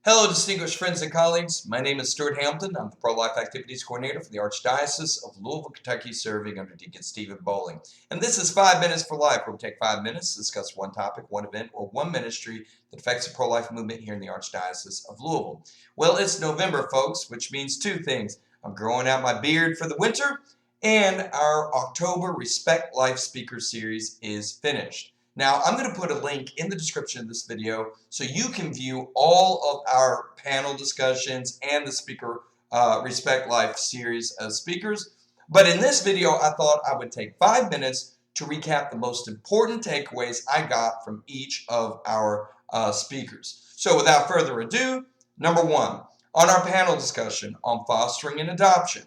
Hello, distinguished friends and colleagues. My name is Stuart Hamilton. I'm the Pro-Life Activities Coordinator for the Archdiocese of Louisville, Kentucky, serving under Deacon Stephen Bowling. And this is 5 Minutes for Life, where we take 5 minutes to discuss one topic, one event, or one ministry that affects the pro-life movement here in the Archdiocese of Louisville. Well, it's November, folks, which means two things. I'm growing out my beard for the winter, and our October Respect Life Speaker Series is finished. Now, I'm going to put a link in the description of this video so you can view all of our panel discussions and the Speaker Respect Life series of speakers. But in this video, I thought I would take 5 minutes to recap the most important takeaways I got from each of our speakers. So without further ado, number one, on our panel discussion on fostering and adoption,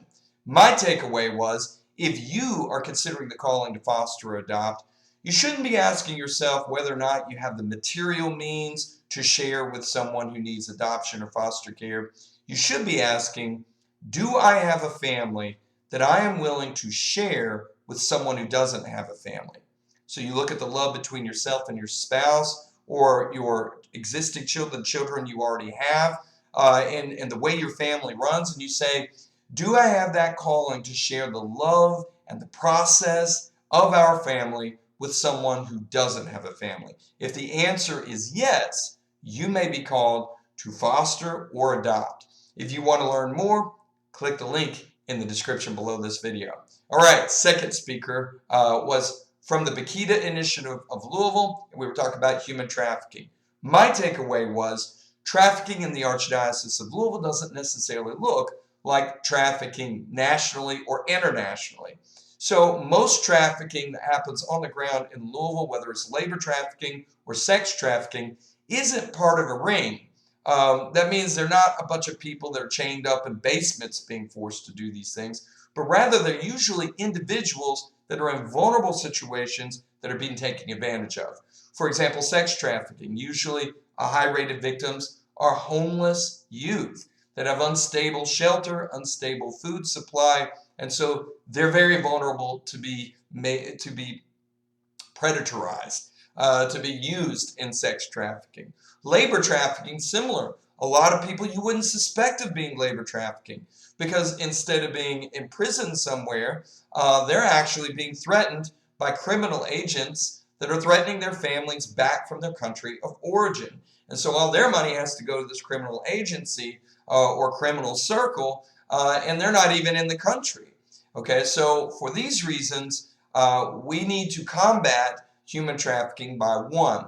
my takeaway was if you are considering the calling to foster or adopt, you shouldn't be asking yourself whether or not you have the material means to share with someone who needs adoption or foster care. You should be asking, do I have a family that I am willing to share with someone who doesn't have a family? So you look at the love between yourself and your spouse or your existing children you already have, and the way your family runs, and you say, do I have that calling to share the love and the process of our family with someone who doesn't have a family? If the answer is yes, you may be called to foster or adopt. If you want to learn more, click the link in the description below this video. All right, second speaker was from the Bakita Initiative of Louisville, and we were talking about human trafficking. My takeaway was trafficking in the Archdiocese of Louisville doesn't necessarily look like trafficking nationally or internationally. So most trafficking that happens on the ground in Louisville, whether it's labor trafficking or sex trafficking, isn't part of a ring. That means they're not a bunch of people that are chained up in basements being forced to do these things, but rather they're usually individuals that are in vulnerable situations that are being taken advantage of. For example, sex trafficking. Usually a high rate of victims are homeless youth that have unstable shelter, unstable food supply, and so they're very vulnerable to be predatorized, to be used in sex trafficking. Labor trafficking, similar. A lot of people you wouldn't suspect of being labor trafficking because instead of being imprisoned somewhere, they're actually being threatened by criminal agents that are threatening their families back from their country of origin. And so all their money has to go to this criminal agency or criminal circle, and they're not even in the country. Okay, so for these reasons, we need to combat human trafficking by one,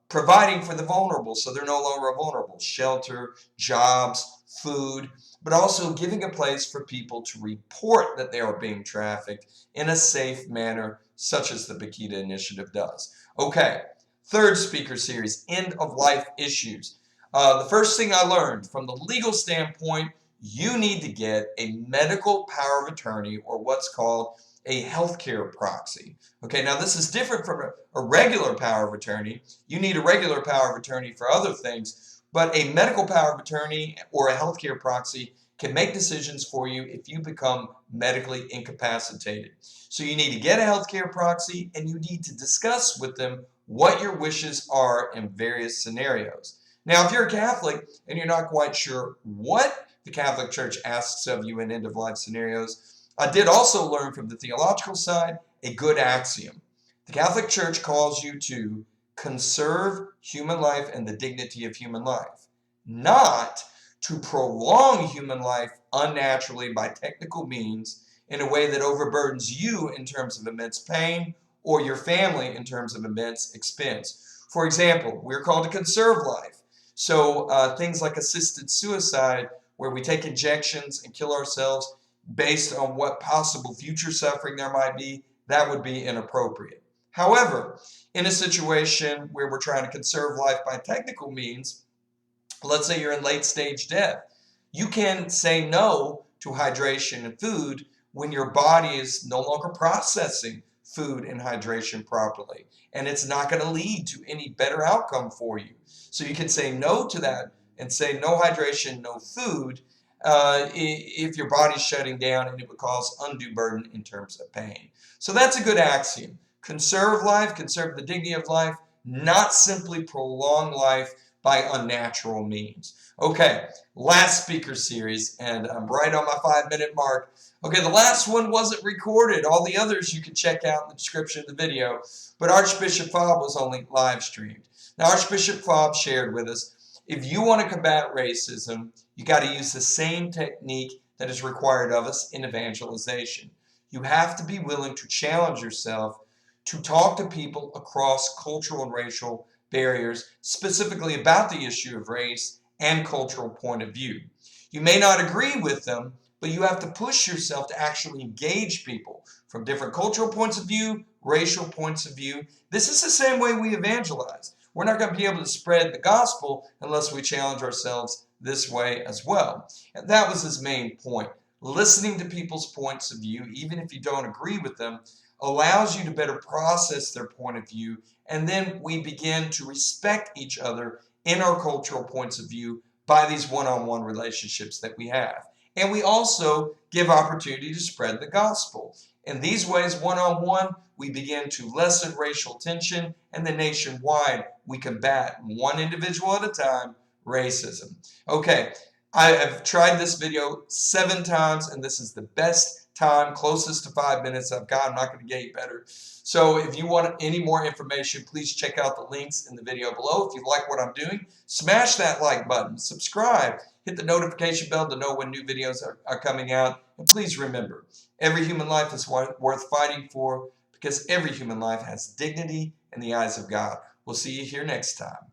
providing for the vulnerable so they're no longer vulnerable, shelter, jobs, food, but also giving a place for people to report that they are being trafficked in a safe manner, such as the Bakita Initiative does. Okay, third speaker series, end of life issues. The first thing I learned from the legal standpoint, you need to get a medical power of attorney, or what's called a healthcare proxy. Okay, now this is different from a regular power of attorney. You need a regular power of attorney for other things, but a medical power of attorney or a healthcare proxy can make decisions for you if you become medically incapacitated. So you need to get a healthcare proxy, and you need to discuss with them what your wishes are in various scenarios. Now, if you're a Catholic and you're not quite sure what the Catholic Church asks of you in end-of-life scenarios, I did also learn from the theological side a good axiom. The Catholic Church calls you to conserve human life and the dignity of human life, not to prolong human life unnaturally by technical means in a way that overburdens you in terms of immense pain or your family in terms of immense expense. For example, we're called to conserve life. So things like assisted suicide, where we take injections and kill ourselves based on what possible future suffering there might be, that would be inappropriate. However, in a situation where we're trying to conserve life by technical means, let's say you're in late stage death, you can say no to hydration and food when your body is no longer processing food and hydration properly, and it's not going to lead to any better outcome for you. So you can say no to that and say no hydration, no food, if your body's shutting down, and it would cause undue burden in terms of pain. So that's a good axiom. Conserve life, conserve the dignity of life, not simply prolong life by unnatural means. Okay, last speaker series, and I'm right on my 5-minute mark. Okay, the last one wasn't recorded. All the others you can check out in the description of the video, but Archbishop Fobb was only live streamed. Now, Archbishop Fobb shared with us, if you want to combat racism, you got to use the same technique that is required of us in evangelization. You have to be willing to challenge yourself to talk to people across cultural and racial barriers, specifically about the issue of race and cultural point of view. You may not agree with them, but you have to push yourself to actually engage people from different cultural points of view, racial points of view. This is the same way we evangelize. We're not going to be able to spread the gospel unless we challenge ourselves this way as well. And that was his main point. Listening to people's points of view, even if you don't agree with them, allows you to better process their point of view, and then we begin to respect each other in our cultural points of view by these one-on-one relationships that we have. And we also give opportunity to spread the gospel. In these ways, one-on-one, we begin to lessen racial tension, and then nationwide, we combat one individual at a time racism. Okay, I have tried this video 7 times, and this is the best time, closest to 5 minutes I've got. I'm not going to get any better. So if you want any more information, please check out the links in the video below. If you like what I'm doing, smash that like button, subscribe, hit the notification bell to know when new videos are coming out. And please remember, every human life is worth fighting for, because every human life has dignity in the eyes of God. We'll see you here next time.